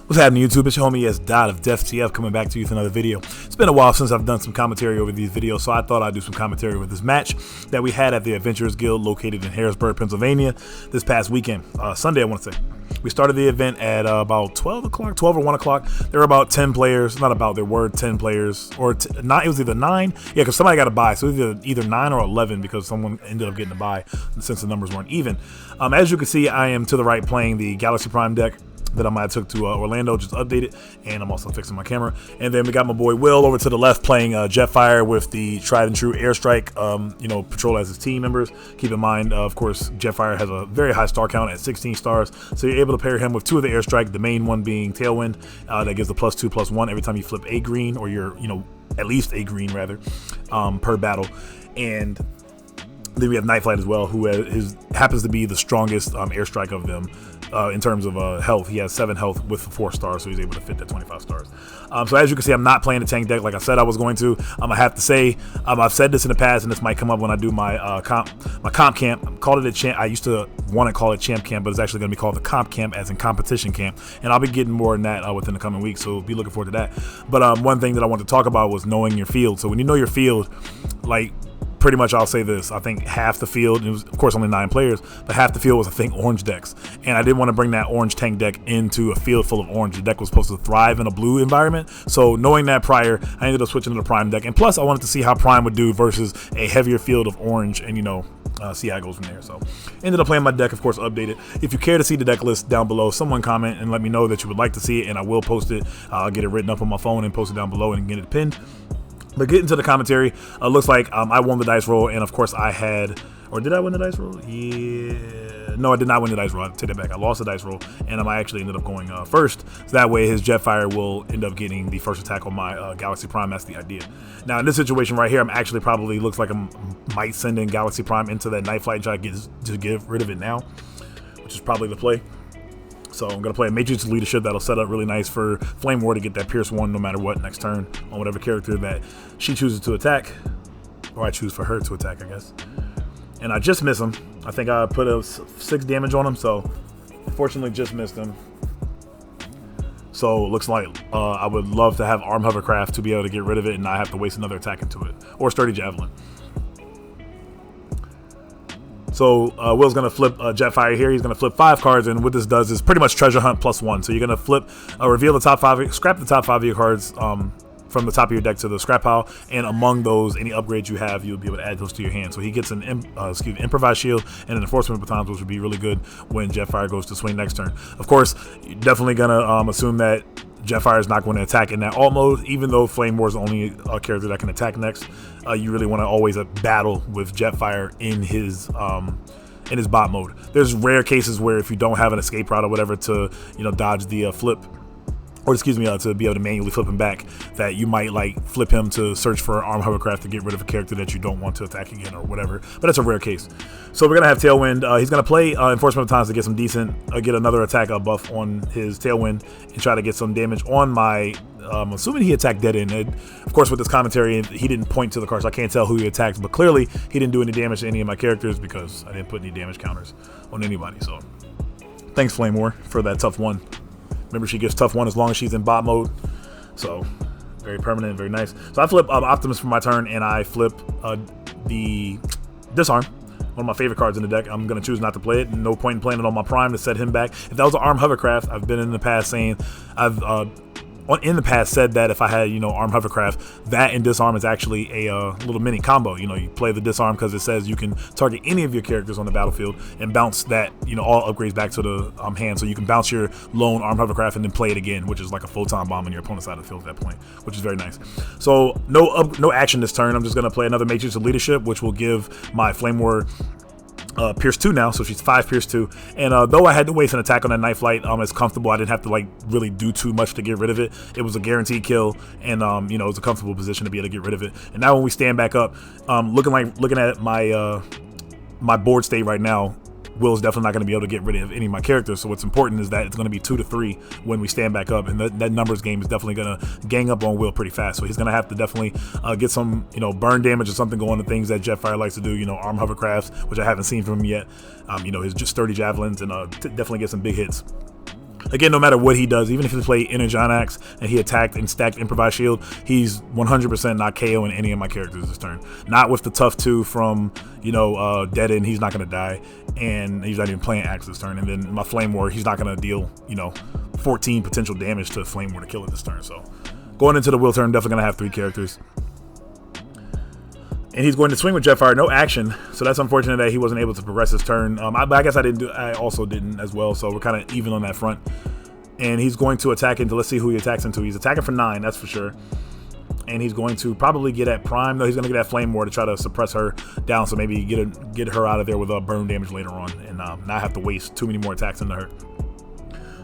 What's happening, YouTube? It's your homie S. Dot of DefTF coming back to you with another video. It's been a while since I've done some commentary over these videos, so I thought I'd do some commentary with this match that we had at the Adventurers Guild located in Harrisburg, Pennsylvania this past weekend. Sunday, I want to say. We started the event at about 12 o'clock, 12 or 1 o'clock. There were about 10 players. Not about, there were 10 players. Or not, it was either 9. Yeah, because somebody got a bye. So it was either 9 or 11 because someone ended up getting a bye since the numbers weren't even. As you can see, I am to the right playing the Galaxy Prime deck that I took to Orlando, just updated, and I'm also fixing my camera. And then we got my boy Will over to the left playing Jetfire with the tried and true airstrike, patrol as his team members. Keep in mind, of course, Jetfire has a very high star count at 16 stars, so you're able to pair him with 2 of the airstrike, the main one being Tailwind, that gives the +2/+1 every time you flip a green, or you're, at least a green rather, per battle. And then we have Night Flight as well, who happens to be the strongest airstrike of them. In terms of health, he has 7 health with 4 stars, so he's able to fit that 25 stars. So as you can see, I'm not playing the tank deck like I said I was going to. I have to say, I've said this in the past, and this might come up when I do my comp camp. I called it a champ. I used to want to call it champ camp, but it's actually going to be called the comp camp, as in competition camp. And I'll be getting more than that within the coming weeks, so be looking forward to that. But one thing that I wanted to talk about was knowing your field. So when you know your field, like, pretty much I'll say this, I think half the field, it was of course only 9 players, but half the field was, I think, orange decks. And I didn't want to bring that orange tank deck into a field full of orange. The deck was supposed to thrive in a blue environment. So knowing that prior, I ended up switching to the prime deck. And plus I wanted to see how prime would do versus a heavier field of orange, and see how it goes from there. So ended up playing my deck, of course, updated. If you care to see the deck list down below, someone comment and let me know that you would like to see it, and I will post it. I'll get it written up on my phone and post it down below and get it pinned. But getting to the commentary, looks like I won the dice roll, and of course I had, or did I win the dice roll? Yeah, no, I did not win the dice roll. I take that back. I lost the dice roll, and I actually ended up going first. So that way his Jetfire will end up getting the first attack on my Galaxy Prime. That's the idea. Now in this situation right here, I'm actually probably looks like I might send in Galaxy Prime into that Night Flight and try to get rid of it now, which is probably the play. So I'm going to play a Matrix Leadership that'll set up really nice for Flame War to get that Pierce 1 no matter what next turn on whatever character that she chooses to attack. Or I choose for her to attack, I guess. And I just miss him. I think I put a 6 damage on him, so fortunately just missed him. So it looks like I would love to have Arm Hovercraft to be able to get rid of it and not have to waste another attack into it. Or Sturdy Javelin. So Will's going to flip Jetfire here. He's going to flip 5 cards, and what this does is pretty much treasure hunt +1. So you're going to flip, reveal the top 5, scrap the top 5 of your cards from the top of your deck to the scrap pile, and among those, any upgrades you have, you'll be able to add those to your hand. So he gets an improvised shield and an enforcement batons, which would be really good when Jetfire goes to swing next turn. Of course, you're definitely going to assume that Jetfire is not going to attack in that alt mode, even though Flame War is the only character that can attack next. You really want to always battle with Jetfire in his bot mode. There's rare cases where if you don't have an escape route or whatever to dodge the flip, or excuse me, to be able to manually flip him back, that you might like flip him to search for Arm Hovercraft to get rid of a character that you don't want to attack again or whatever. But that's a rare case. So we're gonna have Tailwind. He's gonna play Enforcement of Times to get some decent, get another attack buff on his Tailwind and try to get some damage on my. Assuming he attacked dead end. Of course, with this commentary, he didn't point to the cards, so I can't tell who he attacked. But clearly, he didn't do any damage to any of my characters because I didn't put any damage counters on anybody. So thanks, Flame War, for that tough one. Remember, she gets tough 1 as long as she's in bot mode. So, very permanent, very nice. So I flip Optimus for my turn, and I flip the Disarm. One of my favorite cards in the deck. I'm going to choose not to play it. No point in playing it on my Prime to set him back. If that was an Arm Hovercraft, I've been in the past saying, said that if I had, Arm Hovercraft, that and Disarm is actually a little mini combo. You play the Disarm because it says you can target any of your characters on the battlefield and bounce that, all upgrades back to the hand. So you can bounce your lone Arm Hovercraft and then play it again, which is like a photon bomb on your opponent's side of the field at that point, which is very nice. So no action this turn. I'm just going to play another Matrix of Leadership, which will give my Flame War Pierce 2 now, so she's 5 Pierce 2. And though I had to waste an attack on that Night Flight, it's comfortable. I didn't have to like really do too much to get rid of it. It was a guaranteed kill, and it was a comfortable position to be able to get rid of it. And now when we stand back up, looking at my my board state right now, Will's definitely not going to be able to get rid of any of my characters. So what's important is that it's going to be 2 to 3 when we stand back up, and that numbers game is definitely going to gang up on Will pretty fast. So he's going to have to definitely get some, burn damage or something going, to things that Jetfire likes to do, arm hovercrafts, which I haven't seen from him yet. His just sturdy javelins, and definitely get some big hits. Again, no matter what he does, even if he played Energon-Axe and he attacked and stacked Improvised Shield, he's 100% not KOing any of my characters this turn. Not with the Tough 2 from, Dead End, he's not going to die. And he's not even playing Axe this turn. And then my Flame War, he's not going to deal, 14 potential damage to Flame War to kill it this turn. So going into the Will turn, definitely going to have 3 characters. And he's going to swing with Jetfire, no action. So that's unfortunate that he wasn't able to progress his turn. I guess I also didn't as well. So we're kind of even on that front. And he's going to attack into, let's see who he attacks into. He's attacking for 9, that's for sure. And he's going to probably get at Prime. No, he's going to get at Flame War to try to suppress her down. So maybe get her out of there with burn damage later on. And not have to waste too many more attacks into her.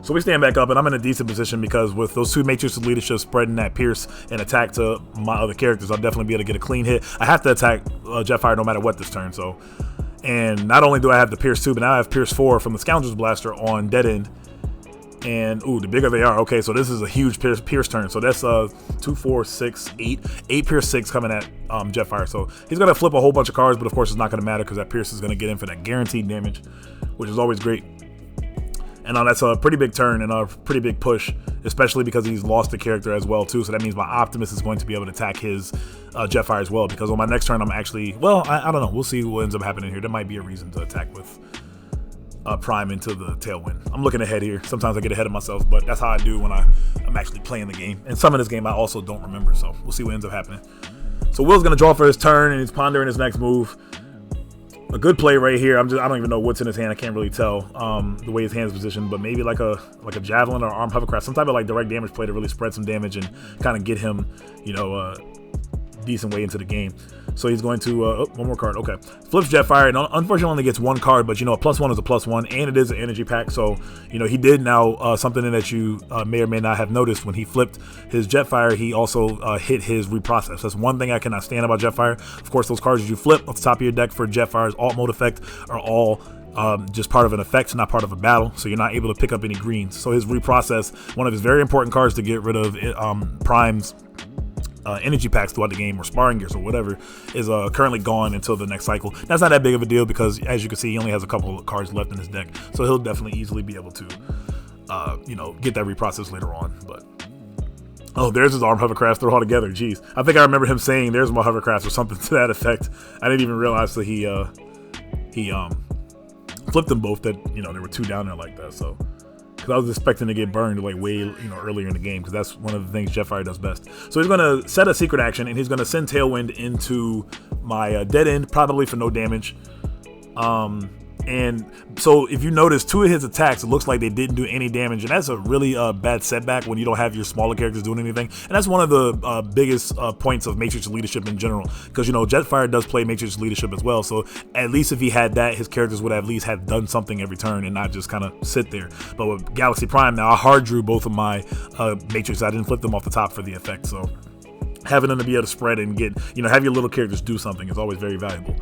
So we stand back up, and I'm in a decent position because with those 2 Matrix of Leadership spreading that Pierce and attack to my other characters, I'll definitely be able to get a clean hit. I have to attack Jetfire no matter what this turn. So, and not only do I have the Pierce 2, but now I have Pierce 4 from the Scoundrel's Blaster on Dead End. And, ooh, the bigger they are. Okay, so this is a huge Pierce turn. So that's 2, 4, 6, 8 Pierce 6 coming at Jetfire. So he's going to flip a whole bunch of cards, but of course it's not going to matter because that Pierce is going to get in for that guaranteed damage, which is always great. And that's a pretty big turn and a pretty big push, especially because he's lost the character as well, too. So that means my Optimus is going to be able to attack his Jetfire as well, because on my next turn, I'm actually, well, I don't know. We'll see what ends up happening here. There might be a reason to attack with Prime into the Tailwind. I'm looking ahead here. Sometimes I get ahead of myself, but that's how I do when I'm actually playing the game. And some of this game I also don't remember, so we'll see what ends up happening. So Will's going to draw for his turn, and he's pondering his next move. A good play right here. I don't even know what's in his hand. I can't really tell the way his hand's positioned, but maybe like a javelin or arm hovercraft, some type of direct damage play to really spread some damage and kind of get him, decent way into the game. So he's going to one more card. Okay, flips Jetfire, and unfortunately only gets 1 card, but a +1 is a +1, and it is an energy pack. So he did now something that you may or may not have noticed. When he flipped his Jetfire, he also hit his reprocess. That's one thing I cannot stand about Jetfire. Of course, those cards that you flip off the top of your deck for Jetfire's alt mode effect are all just part of an effect, not part of a battle, so you're not able to pick up any greens. So his reprocess, one of his very important cards to get rid of Prime's energy packs throughout the game, or sparring gears or whatever, is currently gone until the next cycle. That's not that big of a deal because, as you can see, he only has a couple of cards left in his deck, so he'll definitely easily be able to get that reprocess later on. But oh, there's his arm hovercrafts. They're all together. Jeez, I think I remember him saying there's my hovercrafts or something to that effect. I didn't even realize that he flipped them both, that there were 2 down there like that. So because I was expecting to get burned way earlier in the game, because that's one of the things Jetfire does best. So he's going to set a secret action, and he's going to send Tailwind into my Dead End, probably for no damage. And so if you notice, 2 of his attacks, it looks like they didn't do any damage, and that's a really bad setback when you don't have your smaller characters doing anything. And that's one of the biggest points of Matrix Leadership in general, because Jetfire does play Matrix Leadership as well. So at least if he had that, his characters would at least have done something every turn and not just kind of sit there. But with Galaxy Prime now, I hard drew both of my Matrix. I didn't flip them off the top for the effect, so having them to be able to spread and get have your little characters do something is always very valuable.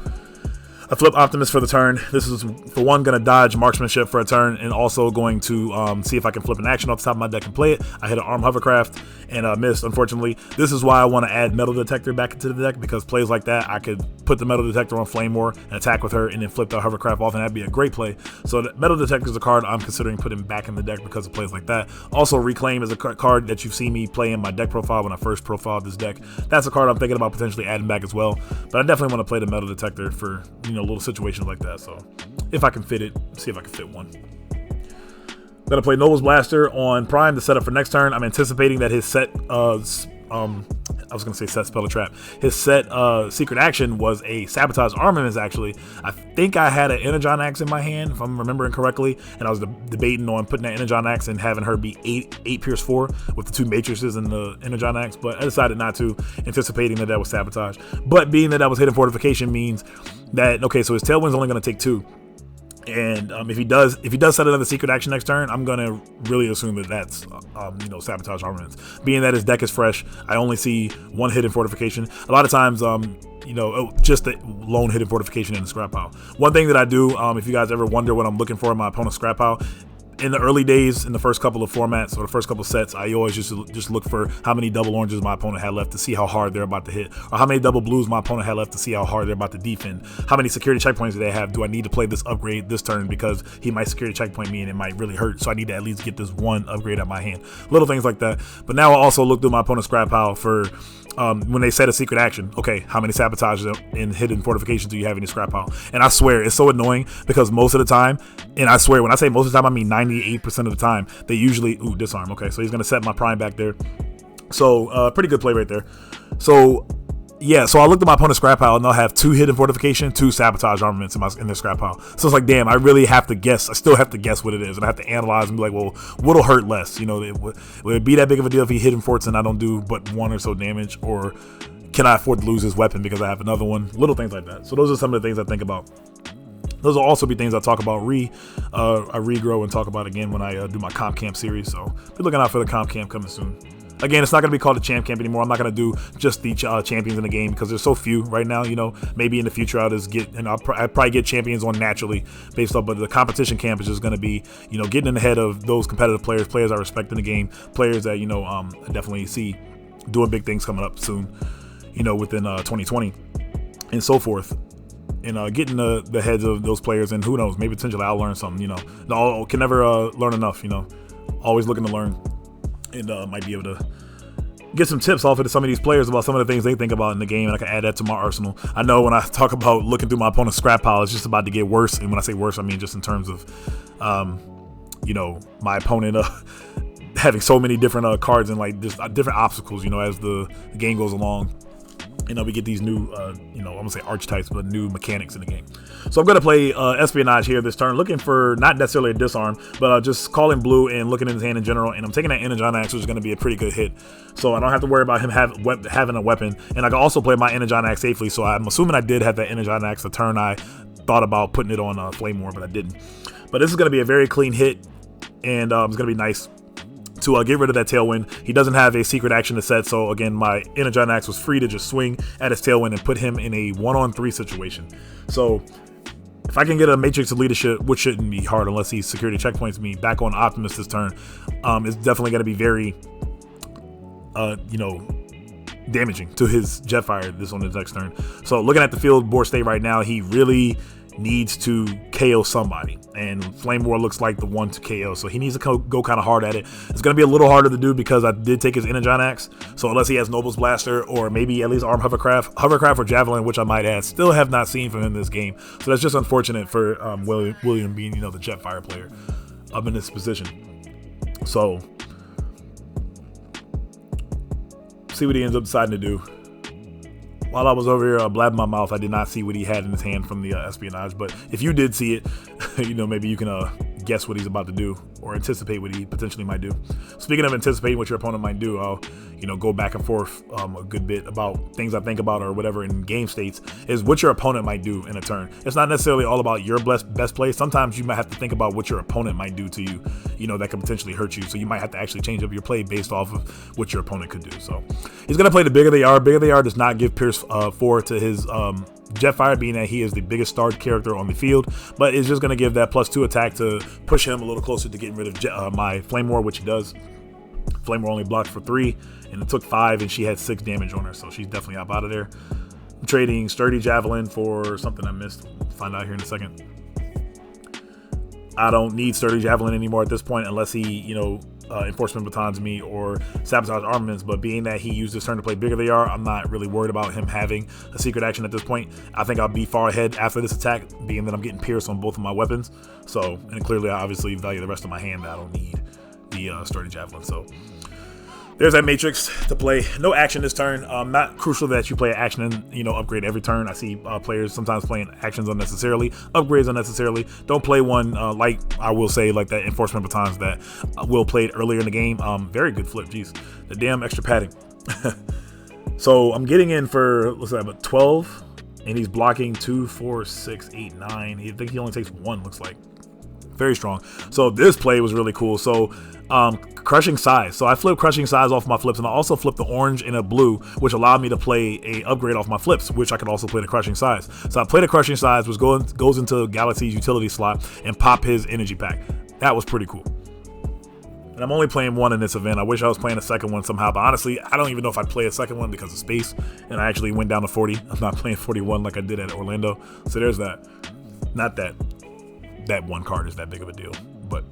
I flip Optimus for the turn. This is, for one, going to dodge Marksmanship for a turn, and also going to see if I can flip an action off the top of my deck and play it. I hit an Arm Hovercraft and missed, unfortunately. This is why I want to add Metal Detector back into the deck, because plays like that, I could put the Metal Detector on Flame War and attack with her and then flip the Hovercraft off, and that'd be a great play. So the Metal Detector is a card I'm considering putting back in the deck because of plays like that. Also, Reclaim is a card that you've seen me play in my deck profile when I first profiled this deck. That's a card I'm thinking about potentially adding back as well, but I definitely want to play the Metal Detector for little situations like that. So if I can fit it, see if I can fit one. I'm gonna play Noble's Blaster on Prime to set up for next turn. I'm anticipating that his set I was gonna say set Spell Trap. His set secret action was a Sabotage Armaments. Actually, I think I had an Energon-Axe in my hand, if I'm remembering correctly, and I was debating on putting that Energon-Axe and having her be 8 Pierce 4 with the 2 Matrices and the Energon-Axe, but I decided not to, anticipating that was Sabotage. But being that was Hidden Fortification means that, okay, so his Tailwind's only gonna take 2. And if he does set another secret action next turn, I'm gonna really assume that that's sabotage armaments. Being that his deck is fresh, I only see one hidden fortification. A lot of times, just the lone hidden fortification in the scrap pile. One thing that I do, if you guys ever wonder what I'm looking for in my opponent's scrap pile, in the early days, in the first couple of formats or the first couple of sets, I always just look for how many double oranges my opponent had left to see how hard they're about to hit, or how many double blues my opponent had left to see how hard they're about to defend. How many security checkpoints do they have? Do I need to play this upgrade this turn because he might security checkpoint me and it might really hurt? So I need to at least get this one upgrade out my hand. Little things like that. But now I also look through my opponent's scrap pile for when they set a secret action. Okay, how many sabotages and hidden fortifications do you have in your scrap pile? And I swear it's so annoying because most of the time, and I swear when I say most of the time, I mean 98% of the time, they usually disarm. Okay, so he's gonna set my prime back there. So pretty good play right there. So yeah, so I looked at my opponent's scrap pile and they'll have 2 hidden fortification, 2 sabotage armaments in their scrap pile. So it's like, damn, I really have to guess. I still have to guess what it is, and I have to analyze and be like, well, what'll hurt less? Would it be that big of a deal if he hidden forts and I don't do but 1 or so damage, or can I afford to lose his weapon because I have another one? Little things like that. So those are some of the things I think about. Those will also be things I talk about, I regrow and talk about again when I do my comp camp series. So be looking out for the comp camp coming soon. Again, it's not going to be called a champ camp anymore. I'm not going to do just the champions in the game because there's so few right now. Maybe in the future I'll just I'll probably get champions on naturally based off. But the competition camp is just going to be, getting in the head of those competitive players I respect in the game, players that I definitely see doing big things coming up soon, within 2020 and so forth. And getting the heads of those players, and who knows, maybe potentially I'll learn something. Can never learn enough. Always looking to learn. And might be able to get some tips off of some of these players about some of the things they think about in the game, and I can add that to my arsenal. I know when I talk about looking through my opponent's scrap pile, it's just about to get worse. And when I say worse, I mean just in terms of, my opponent having so many different cards and like just different obstacles, as the game goes along. We get these new, I'm gonna say archetypes, but new mechanics in the game. So I'm gonna play Espionage here this turn, looking for not necessarily a disarm, but just calling blue and looking in his hand in general. And I'm taking that Energon Axe, which is gonna be a pretty good hit. So I don't have to worry about him having a weapon. And I can also play my Energon Axe safely. So I'm assuming I did have that Energon Axe the turn I thought about putting it on Flame War, but I didn't. But this is gonna be a very clean hit, and it's gonna be nice to get rid of that Tailwind. He doesn't have a secret action to set, so again, my Energon Axe was free to just swing at his Tailwind and put him in a 1-on-3 situation. So if I can get a Matrix of Leadership, which shouldn't be hard unless he security checkpoints me, back on Optimus this turn, it's definitely going to be very, damaging to his Jetfire this on his next turn. So looking at the field board state right now, he really needs to KO somebody, and Flame War looks like the one to KO, so he needs to go kind of hard at it. It's going to be a little harder to do because I did take his Energon Axe, so unless he has Noble's Blaster or maybe at least Arm Hovercraft or Javelin, which I might add, still have not seen from him in this game. So that's just unfortunate for William being the Jetfire player up in this position. So see what he ends up deciding to do. While I was over here blabbing my mouth, I did not see what he had in his hand from the Espionage. But if you did see it, maybe you can guess what he's about to do or anticipate what he potentially might do. Speaking of anticipating what your opponent might do, I'll go back and forth a good bit about things I think about or whatever in game states, is what your opponent might do in a turn. It's not necessarily all about your best play. Sometimes you might have to think about what your opponent might do to you, that could potentially hurt you. So you might have to actually change up your play based off of what your opponent could do. So he's going to play the Bigger They Are. Bigger They Are does not give Pierce 4 to his Jetfire, being that he is the biggest starred character on the field, but it's just going to give that +2 attack to push him a little closer to getting rid of my Flame War, which he does. Flame War only blocked for 3, and it took 5, and she had 6 damage on her, so she's definitely up out of there. I'm trading Sturdy Javelin for something I missed. We'll find out here in a second. I don't need Sturdy Javelin anymore at this point unless he, Enforcement Batons me or Sabotage Armaments, but being that he used this turn to play Bigger They Are, I'm not really worried about him having a secret action at this point. I think I'll be far ahead after this attack, being that I'm getting pierced on both of my weapons. So, and clearly I obviously value the rest of my hand that I don't need the Sturdy Javelin. So there's that Matrix to play. No action this turn. Not crucial that you play an action and upgrade every turn. I see players sometimes playing actions unnecessarily, upgrades unnecessarily. Don't play one like I will say like that Enforcement Batons that Will played earlier in the game. Very good flip. Jeez, the damn extra padding. So I'm getting in for, let's say, about 12, and he's blocking 2, 4, 6, 8, 9. I think he only takes 1, looks like. Very strong. So this play was really cool. So crushing size. So I flipped crushing size off my flips, and I also flipped the orange and a blue, which allowed me to play a upgrade off my flips, which I could also play the crushing size. So I played a crushing size, which goes into Galaxy's utility slot and pop his energy pack. That was pretty cool. And I'm only playing 1 in this event. I wish I was playing a second one somehow, but honestly, I don't even know if I'd play a second one because of space, and I actually went down to 40. I'm not playing 41 like I did at Orlando. So there's that. Not that one card is that big of a deal, but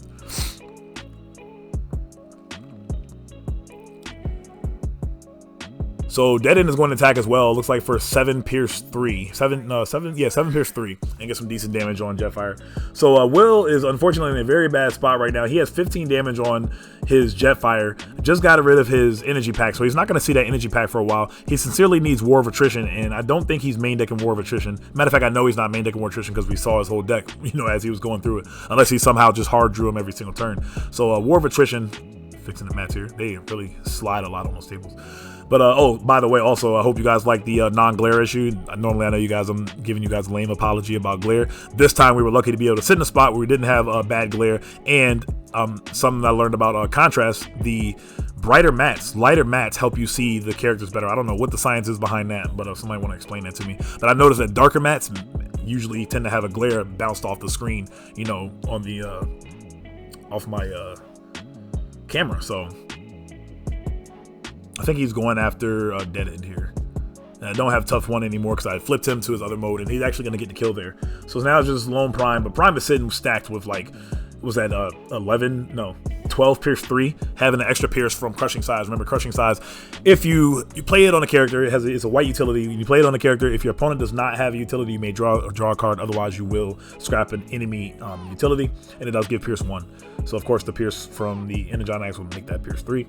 so Dead End is going to attack as well. It looks like for 7 pierce 3. 7 pierce 3 and get some decent damage on Jetfire. So Will is unfortunately in a very bad spot right now. He has 15 damage on his Jetfire. Just got rid of his energy pack, so he's not going to see that energy pack for a while. He sincerely needs War of Attrition, and I don't think he's main decking War of Attrition. Matter of fact, I know he's not main decking War of Attrition because we saw his whole deck, as he was going through it, unless he somehow just hard drew him every single turn. So War of Attrition, fixing the mats here. They really slide a lot on those tables. But oh, by the way, also I hope you guys like the non-glare issue. Normally I know I'm giving you guys a lame apology about glare. This time we were lucky to be able to sit in a spot where we didn't have bad glare, and something I learned about contrast, the lighter mats help you see the characters better. I don't know what the science is behind that, but if somebody want to explain that to me. But I noticed that darker mats usually tend to have a glare bounced off the screen, on the off my camera. So I think he's going after Dead End here. And I don't have Tough 1 anymore because I flipped him to his other mode, and he's actually going to get the kill there. So now it's just lone Prime, but Prime is sitting stacked with was that 12 pierce 3, having an extra pierce from crushing size. Remember, crushing size, if you play it on a character, it's a white utility. When you play it on a character, if your opponent does not have a utility, you may draw a card. Otherwise, you will scrap an enemy utility, and it does give pierce 1. So of course, the pierce from the Energon Axe will make that pierce 3.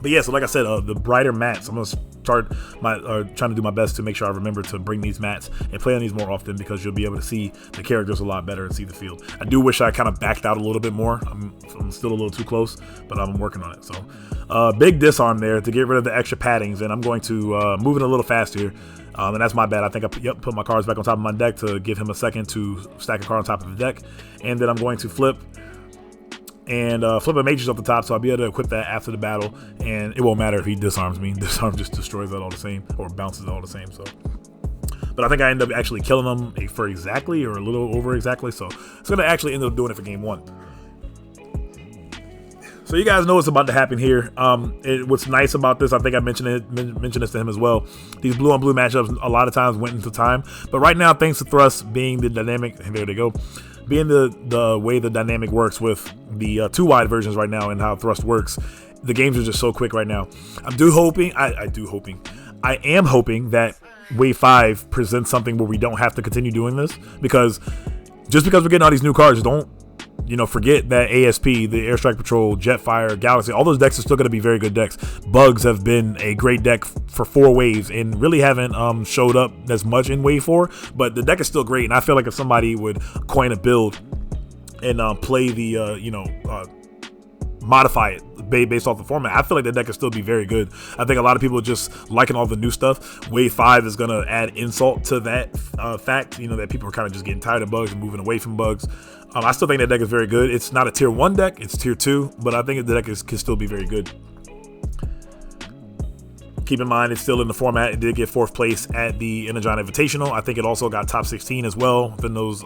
But yeah, so like I said, the brighter mats, I'm going to start trying to do my best to make sure I remember to bring these mats and play on these more often, because you'll be able to see the characters a lot better and see the field. I do wish I kind of backed out a little bit more. I'm still a little too close, but I'm working on it. So big disarm there to get rid of the extra paddings, and I'm going to move it a little faster here. And that's my bad. I think I put my cards back on top of my deck to give him a second to stack a card on top of the deck. And then I'm going to flip a matrix off the top, so I'll be able to equip that after the battle, and it won't matter if he disarms me. Disarm just destroys that all the same, or bounces it all the same. So, but I think I end up actually killing him for exactly, or a little over exactly, so it's gonna actually end up doing it for game 1. So you guys know what's about to happen here. What's nice about this, I think I mentioned this to him as well. These blue on blue matchups a lot of times went into time, but right now, thanks to Thrust being the dynamic, and there they go, being the way the dynamic works with the 2-wide versions right now and how Thrust works, the games are just so quick right now. I am hoping that Wave 5 presents something where we don't have to continue doing this, because just because we're getting all these new cards, don't forget that ASP, the Airstrike Patrol, Jetfire, Galaxy, all those decks are still going to be very good decks. Bugs have been a great deck for 4 waves and really haven't showed up as much in Wave 4, but the deck is still great, and I feel like if somebody would coin a build and play the, modify it based off the format, I feel like the deck could still be very good. I think a lot of people are just liking all the new stuff. Wave 5 is going to add insult to that fact, that people are kind of just getting tired of bugs and moving away from bugs. I still think that deck is very good. It's not a tier 1 deck, it's tier 2, but I think the deck can still be very good. Keep in mind, it's still in the format. It did get 4th place at the Energon Invitational. I think it also got top 16 as well within those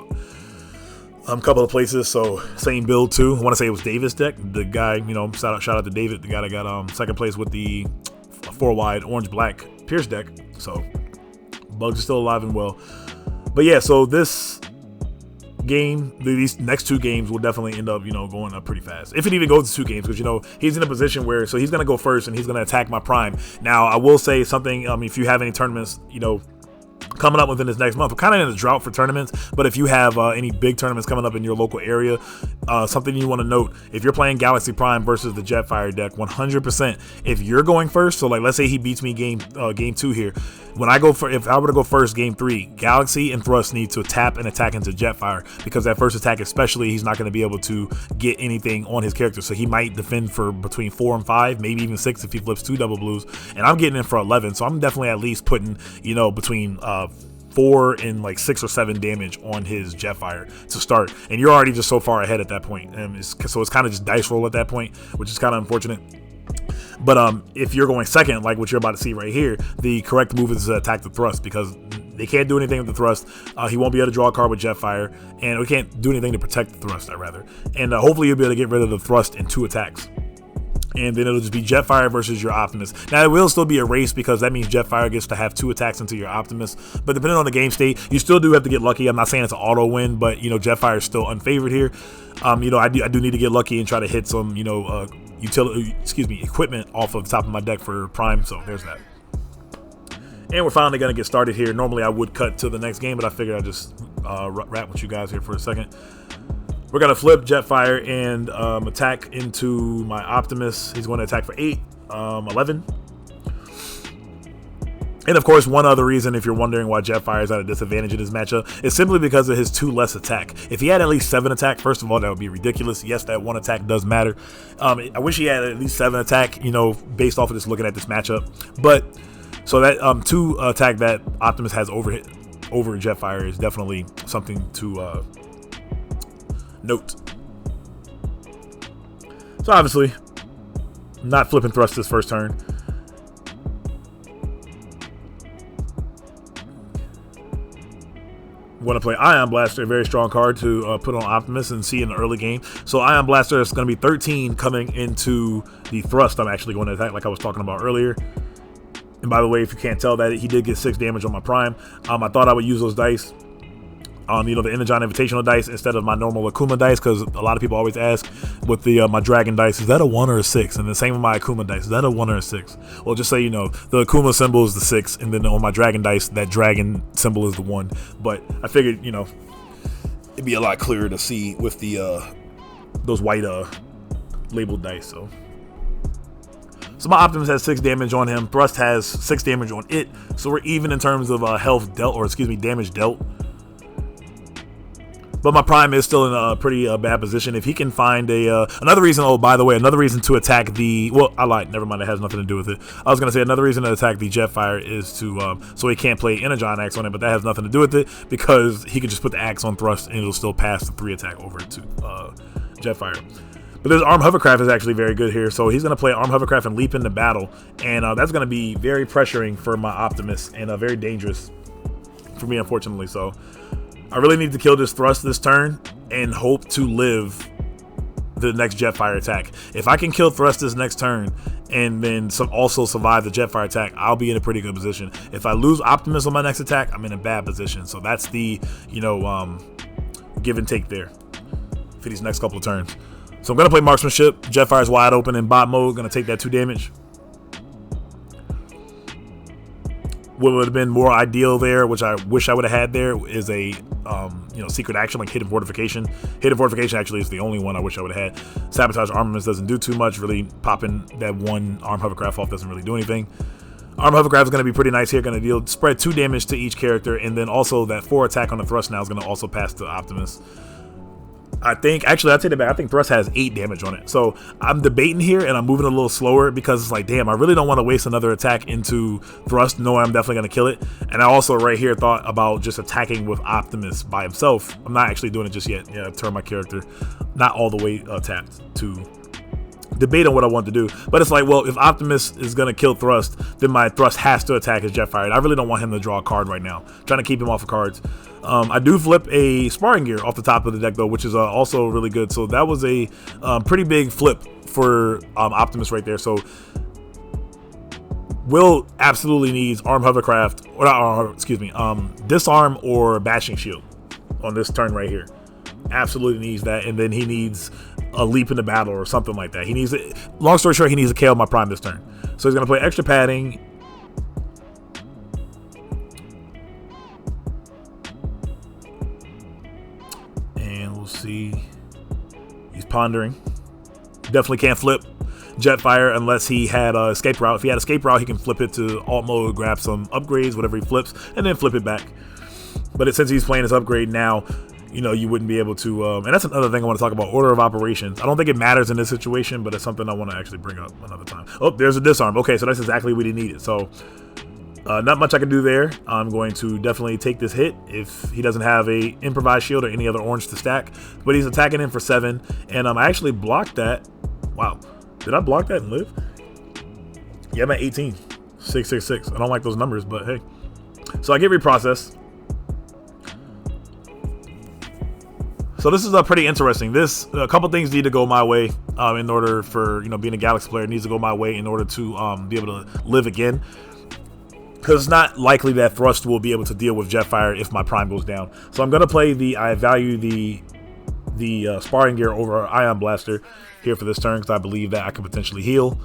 couple of places. So same build too. I want to say it was Davis' deck. The guy, shout out to David, the guy that got 2nd place with the 4-wide orange black Pierce deck. So bugs are still alive and well. But yeah, so this game, these next 2 games will definitely end up, going up pretty fast. If it even goes to 2 games, because, he's in a position where, so he's going to go first and he's going to attack my Prime. Now, I will say something, if you have any tournaments, coming up within this next month. We're kind of in a drought for tournaments, but if you have any big tournaments coming up in your local area, something you want to note, if you're playing Galaxy Prime versus the Jetfire deck, 100%, if you're going first, so like let's say he beats me game 2 here, when I go if I were to go first game 3, Galaxy and Thrust need to tap and attack into Jetfire, because that first attack especially, he's not going to be able to get anything on his character, so he might defend for between 4 and 5, maybe even 6 if he flips 2 double blues, and I'm getting in for 11, so I'm definitely at least putting, between 4 and like 6 or 7 damage on his Jetfire to start, and you're already just so far ahead at that point. And so it's kind of just dice roll at that point, which is kind of unfortunate. But if you're going second, like what you're about to see right here, the correct move is to attack the thrust, because they can't do anything with the thrust. He won't be able to draw a card with Jetfire, and we can't do anything to protect the thrust, rather. And hopefully you'll be able to get rid of the thrust in 2 attacks. And then it'll just be Jetfire versus your Optimus. Now, it will still be a race, because that means Jetfire gets to have 2 attacks into your Optimus. But depending on the game state, you still do have to get lucky. I'm not saying it's an auto win, but, you know, Jetfire is still unfavored here. You know, I do need to get lucky and try to hit some, you know, equipment off of the top of my deck for Prime. So there's that. And we're finally going to get started here. Normally I would cut to the next game, but I figured I'd just rap with you guys here for a second. We're going to flip Jetfire and attack into my Optimus. He's going to attack for 8, 11. And of course, one other reason, if you're wondering why Jetfire is at a disadvantage in this matchup, is simply because of his 2 less attack. If he had at least 7 attack, first of all, that would be ridiculous. Yes, that 1 attack does matter. I wish he had at least 7 attack, you know, based off of just looking at this matchup. But so that 2 attack that Optimus has over Jetfire is definitely something to note. So obviously, not flipping thrust this first turn. I'm going to play Ion Blaster, a very strong card to put on Optimus and see in the early game. So Ion Blaster is going to be 13 coming into the thrust I'm actually going to attack, like I was talking about earlier. And by the way, if you can't tell, that he did get 6 damage on my Prime. I thought I would use those dice, you know, the Energon Invitational dice instead of my normal Akuma dice, because a lot of people always ask with the my Dragon dice, is that a 1 or a 6? And the same with my Akuma dice, is that a 1 or a 6? Well, just say, you know, the Akuma symbol is the 6, and then on my Dragon dice, that Dragon symbol is the 1. But I figured, you know, it'd be a lot clearer to see with the those white labeled dice. So my Optimus has 6 damage on him. Thrust has 6 damage on it. So we're even in terms of health dealt, or excuse me, damage dealt. But my Prime is still in a pretty bad position. If he can find another reason, oh, by the way, another reason to attack the, well, I lied, never mind, it has nothing to do with it. I was going to say another reason to attack the Jetfire is to, so he can't play Energon Axe on it, but that has nothing to do with it, because he can just put the Axe on thrust and it'll still pass the 3 attack over to Jetfire. But this Arm Hovercraft is actually very good here, so he's going to play Arm Hovercraft and leap into battle, and that's going to be very pressuring for my Optimus, and very dangerous for me, unfortunately. So I really need to kill this thrust this turn and hope to live the next Jetfire attack. If I can kill thrust this next turn and then also survive the Jetfire attack, I'll be in a pretty good position. If I lose Optimus on my next attack, I'm in a bad position. So that's the, you know, give and take there for these next couple of turns. So I'm going to play Marksmanship. Jetfire's wide open in bot mode. Going to take that 2 damage. What would have been more ideal there, which I wish I would have had there, is a you know, secret action like Hidden Fortification. Hidden Fortification actually is the only one I wish I would have had. Sabotage Armaments doesn't do too much. Really popping that 1 Arm Hovercraft off doesn't really do anything. Arm Hovercraft is going to be pretty nice here. Going to spread 2 damage to each character, and then also that 4 attack on the thrust now is going to also pass to Optimus. I think, actually, I'll take it back. I think Thrust has 8 damage on it. So I'm debating here, and I'm moving a little slower because it's like, damn, I really don't want to waste another attack into Thrust, knowing I'm definitely going to kill it. And I also right here thought about just attacking with Optimus by himself. I'm not actually doing it just yet. Yeah, turn my character not all the way tapped to debate on what I want to do. But it's like, well, if Optimus is going to kill Thrust, then my Thrust has to attack his Jetfire. And I really don't want him to draw a card right now. I'm trying to keep him off of cards. I do flip a Sparring Gear off the top of the deck, though, which is also really good. So that was a pretty big flip for Optimus right there. So Will absolutely needs Arm Hovercraft, or not, excuse me, Disarm or Bashing Shield on this turn right here. Absolutely needs that, and then he needs a Leap into Battle or something like that. He needs it. Long story short, he needs to KO my Prime this turn. So he's gonna play extra padding. And we'll see. He's pondering. Definitely can't flip Jetfire unless he had a escape route. If he had escape route, he can flip it to alt mode, grab some upgrades, whatever he flips, and then flip it back. But since he's playing his upgrade now, you know, you wouldn't be able to, and that's another thing I want to talk about, order of operations. I don't think it matters in this situation, but it's something I want to actually bring up another time. Oh, there's a Disarm. Okay, so that's exactly what he needed. So Not much I can do there. I'm going to definitely take this hit if he doesn't have a improvised shield or any other orange to stack. But he's attacking in for 7, and I actually blocked that. Wow, did I block that and live? Yeah, I'm at 18. 666. I don't like those numbers, but hey. So I get reprocessed. So this is pretty interesting. A couple things need to go my way in order for, being a Galaxy player, it needs to go my way in order to be able to live again. Because it's not likely that Thrust will be able to deal with Jetfire if my Prime goes down. So I'm going to play I value the Sparring Gear over Ion Blaster here for this turn because I believe that I could potentially heal.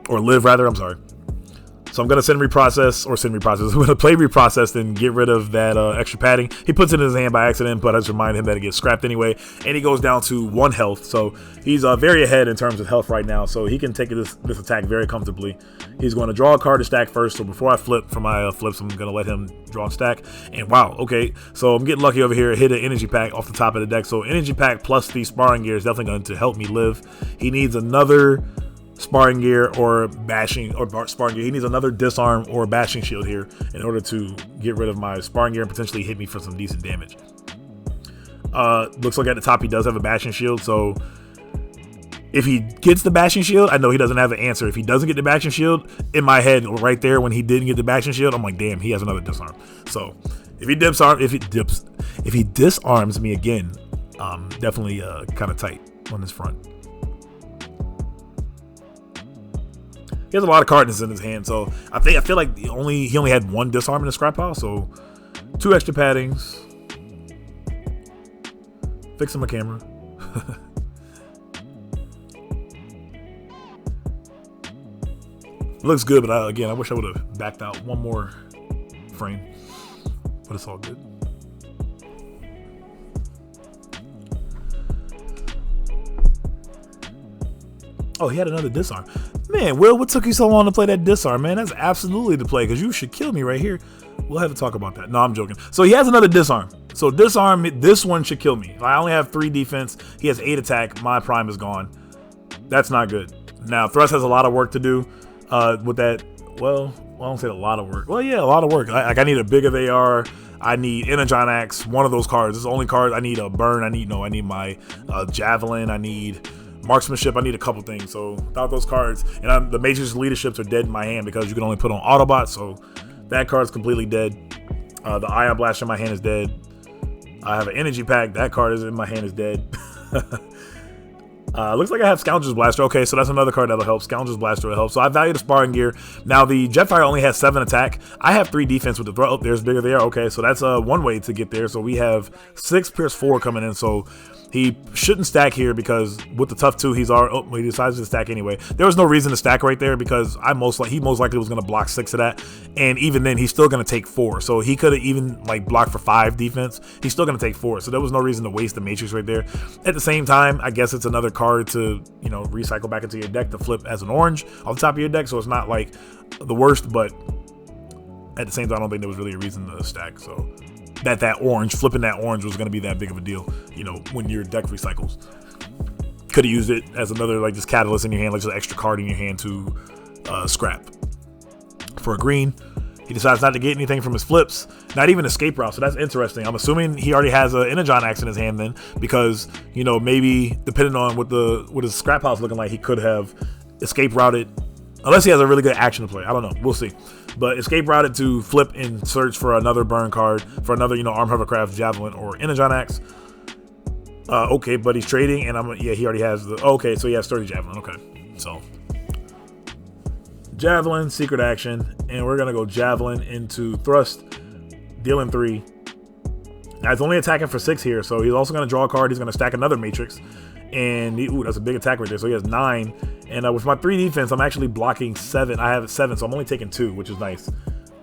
Or live, rather. I'm sorry. So I'm going to send reprocess. I'm going to play reprocess and get rid of that extra padding. He puts it in his hand by accident, but I just remind him that it gets scrapped anyway. And he goes down to 1 health. So he's very ahead in terms of health right now. So he can take this attack very comfortably. He's going to draw a card to stack first. So before I flip for my flips, I'm going to let him draw and stack. And wow, okay. So I'm getting lucky over here. Hit an energy pack off the top of the deck. So energy pack plus the Sparring Gear is definitely going to help me live. He needs another Sparring Gear or bashing, or Sparring Gear. He needs another disarm or bashing shield here in order to get rid of my Sparring Gear and potentially hit me for some decent damage. Looks like at the top he does have a bashing shield, so if he gets the bashing shield, I know he doesn't have an answer. If he doesn't get the bashing shield, in my head right there when he didn't get the bashing shield, I'm like, damn, he has another disarm. So if he disarms me again, definitely kind of tight on this front. He has a lot of cards in his hand, so I feel like he only had 1 disarm in the scrap pile, so 2 extra paddings. Fixing my camera. Looks good, but I wish I would have backed out 1 more frame, but it's all good. Oh, he had another disarm. Man, Will, what took you so long to play that disarm, man? That's absolutely the play, because you should kill me right here. We'll have to talk about that. No, I'm joking. So he has another disarm. So disarm, this one should kill me. I only have 3 defense. He has 8 attack. My Prime is gone. That's not good. Now, Thrust has a lot of work to do with that. Well, I don't say a lot of work. Well, yeah, a lot of work. I need a big of AR. I need Energon Axe, one of those cards. This is the only card. I need a burn. I need my Javelin. I need marksmanship. I need a couple things. So without those cards, and the Matrix leaderships are dead in my hand because you can only put on Autobot. So that card's completely dead. The Ion Blaster in my hand is dead. I have an energy pack. That card is in my hand is dead. Looks like I have Scoundrel's Blaster. Okay, so that's another card that'll help. Scoundrel's Blaster will help. So I value the Sparring Gear. Now the Jetfire only has 7 attack. I have 3 defense with the throw. Oh, there's bigger there. Okay, so that's one way to get there. So we have 6 Pierce 4 coming in. So he shouldn't stack here because with the tough 2, he decides to stack anyway. There was no reason to stack right there because he most likely was going to block 6 of that, and even then he's still going to take 4. So he could have even blocked for 5 defense. He's still going to take 4. So there was no reason to waste the Matrix right there. At the same time, I guess it's another card to recycle back into your deck to flip as an orange on top of your deck. So it's not like the worst, but at the same time, I don't think there was really a reason to stack. So flipping that orange was going to be that big of a deal, when your deck recycles. Could have used it as another just catalyst in your hand, just an extra card in your hand to scrap. For a green, he decides not to get anything from his flips, not even escape route. So that's interesting. I'm assuming he already has an Energon Axe in his hand then, because maybe depending on what his scrap house looking like, he could have escape routed, unless he has a really good action to play. I don't know. We'll see. But escape routed to flip and search for another burn card, for another, Armed Hovercraft, Javelin, or Energon Axe. Okay, but he's trading, and he already has okay, so he has 30 Javelin. Okay, so Javelin, secret action, and we're gonna go Javelin into Thrust, dealing 3. Now he's only attacking for 6 here, so he's also gonna draw a card. He's gonna stack another Matrix, and that's a big attack right there. So he has 9, and with my 3 defense, I'm actually blocking 7. I have 7, so I'm only taking 2, which is nice.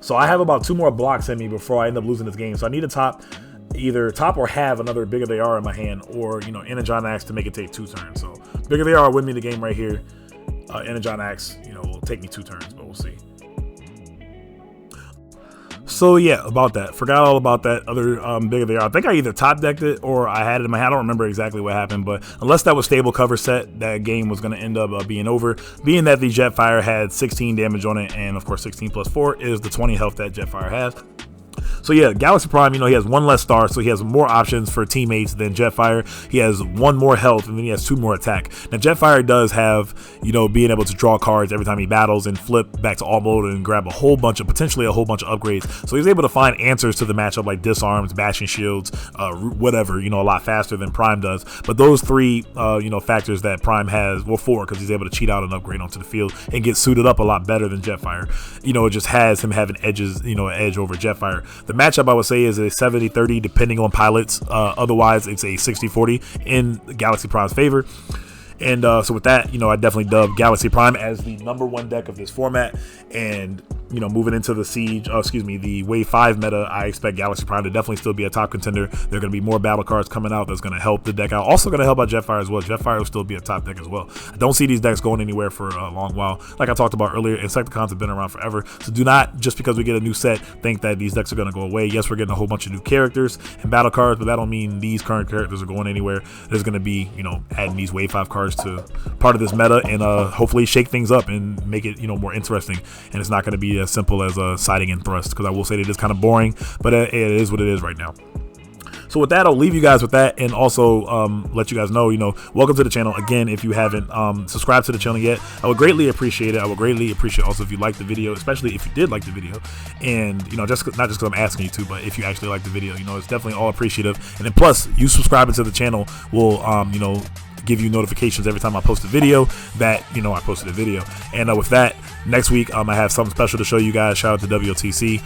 So I have about 2 more blocks in me before I end up losing this game. So I need to either top or have another big of AR in my hand, or Energon Axe to make it take 2 turns. So big of AR win me the game right here. Energon Axe, will take me 2 turns, but we'll see. So yeah, about that. Forgot all about that other big of the I think I either top decked it or I had it in my head. I don't remember exactly what happened, but unless that was stable cover set, that game was going to end up being over. Being that the Jetfire had 16 damage on it, and of course 16 plus 4 is the 20 health that Jetfire has. So yeah, Galaxy Prime, he has one less star, so he has more options for teammates than Jetfire. He has one more health, and then he has 2 more attack. Now Jetfire does have, being able to draw cards every time he battles and flip back to all mode and grab potentially a whole bunch of upgrades. So he's able to find answers to the matchup like disarms, bashing shields, whatever, a lot faster than Prime does. But those 3, factors that Prime has, well 4, because he's able to cheat out an upgrade onto the field and get suited up a lot better than Jetfire. It just has him having edges, an edge over Jetfire. The matchup I would say is a 70-30 depending on pilots. Otherwise, it's a 60-40 in Galaxy Prime's favor. And so with that, I definitely dub Galaxy Prime as the #1 deck of this format. And moving into the Wave 5 meta, I expect Galaxy Prime to definitely still be a top contender. There are going to be more battle cards coming out that's going to help the deck out. Also going to help out Jetfire as well. Jetfire will still be a top deck as well. I don't see these decks going anywhere for a long while. Like I talked about earlier, Insecticons have been around forever. So do not, just because we get a new set, think that these decks are going to go away. Yes, we're getting a whole bunch of new characters and battle cards, but that don't mean these current characters are going anywhere. There's going to be, adding these Wave 5 cards to part of this meta and hopefully shake things up and make it, more interesting. And it's not going to be as simple as siding and thrust, because I will say that it is kind of boring, but it is what it is right now. So with that, I'll leave you guys with that, and also let you guys know, welcome to the channel. Again, if you haven't subscribed to the channel yet, I would greatly appreciate it. I would greatly appreciate also if you liked the video, especially if you did like the video, and not just because I'm asking you to, but if you actually like the video, it's definitely all appreciative. And then plus, you subscribing to the channel will give you notifications every time I post a video that I posted a video. And with that, next week I have something special to show you guys. Shout out to WTC.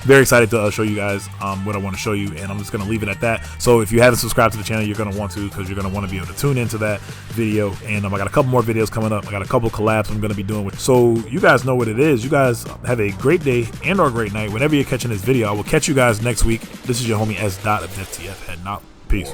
Very excited to show you guys what I want to show you, and I'm just going to leave it at that. So if you haven't subscribed to the channel, you're going to want to, because you're going to want to be able to tune into that video. And I got a couple more videos coming up. I got a couple collabs I'm going to be doing with. So you guys know what it is. You guys have a great day and or great night whenever you're catching this video. I will catch you guys next week. This is your homie S. of FTF heading out. Peace.